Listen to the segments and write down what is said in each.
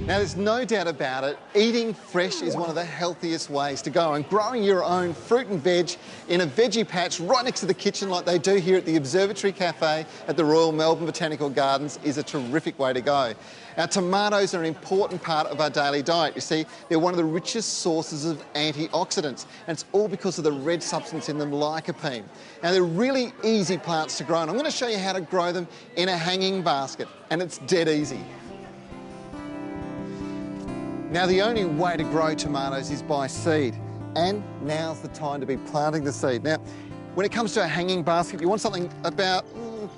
Now, there's no doubt about it, eating fresh is one of the healthiest ways to go, and growing your own fruit and veg in a veggie patch right next to the kitchen like they do here at the Observatory Cafe at the Royal Melbourne Botanical Gardens is a terrific way to go. Now, tomatoes are an important part of our daily diet. You see, they're one of the richest sources of antioxidants, and it's all because of the red substance in them, lycopene. Now, they're really easy plants to grow, and I'm going to show you how to grow them in a hanging basket, and it's dead easy. Now, the only way to grow tomatoes is by seed, and now's the time to be planting the seed. Now, when it comes to a hanging basket, you want something about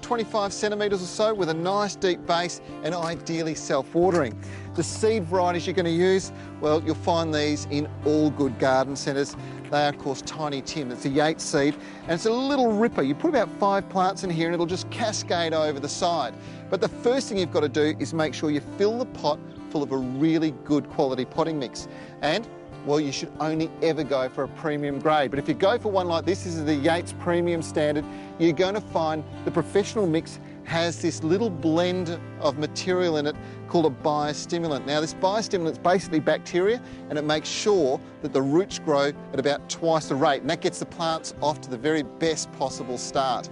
25 centimetres or so with a nice deep base and ideally self-watering. The seed varieties you're going to use, well, you'll find these in all good garden centres. They are, of course, Tiny Tim. It's a Yates seed, and it's a little ripper. You put about 5 plants in here and it'll just cascade over the side. But the first thing you've got to do is make sure you fill the pot full of a really good quality potting mix. And, well, you should only ever go for a premium grade. But if you go for one like this is the Yates Premium Standard, you're going to find the professional mix has this little blend of material in it called a biostimulant. Now, this biostimulant is basically bacteria, and it makes sure that the roots grow at about twice the rate, and that gets the plants off to the very best possible start.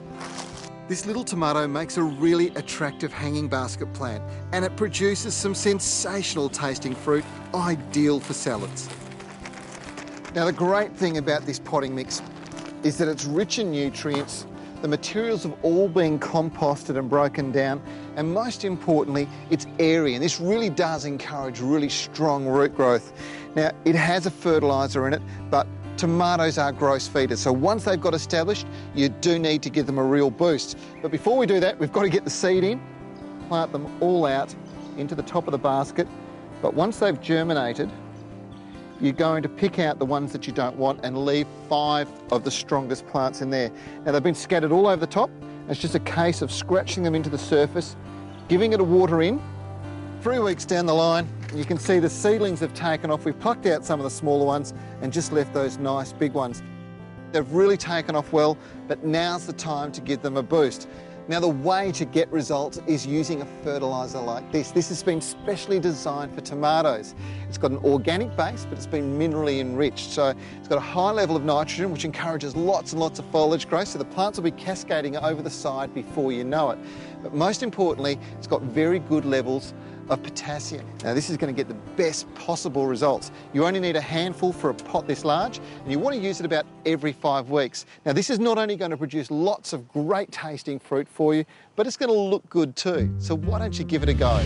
This little tomato makes a really attractive hanging basket plant, and it produces some sensational tasting fruit, ideal for salads. Now, the great thing about this potting mix is that it's rich in nutrients, the materials have all been composted and broken down, and most importantly, it's airy, and this really does encourage really strong root growth. Now, it has a fertiliser in it, but tomatoes are gross feeders, so once they've got established, you do need to give them a real boost. But before we do that, we've got to get the seed in, plant them all out into the top of the basket. But once they've germinated, you're going to pick out the ones that you don't want and leave 5 of the strongest plants in there. Now, they've been scattered all over the top. It's just a case of scratching them into the surface, giving it a water in. 3 weeks down the line, you can see the seedlings have taken off. We've plucked out some of the smaller ones and just left those nice big ones. They've really taken off well, but now's the time to give them a boost. Now, the way to get results is using a fertiliser like this. This has been specially designed for tomatoes. It's got an organic base, but it's been minerally enriched. So it's got a high level of nitrogen, which encourages lots and lots of foliage growth, so the plants will be cascading over the side before you know it. But most importantly, it's got very good levels of potassium. Now, this is going to get the best possible results. You only need a handful for a pot this large, and you want to use it about every 5 weeks. Now, this is not only going to produce lots of great tasting fruit for you, but it's going to look good too. So why don't you give it a go?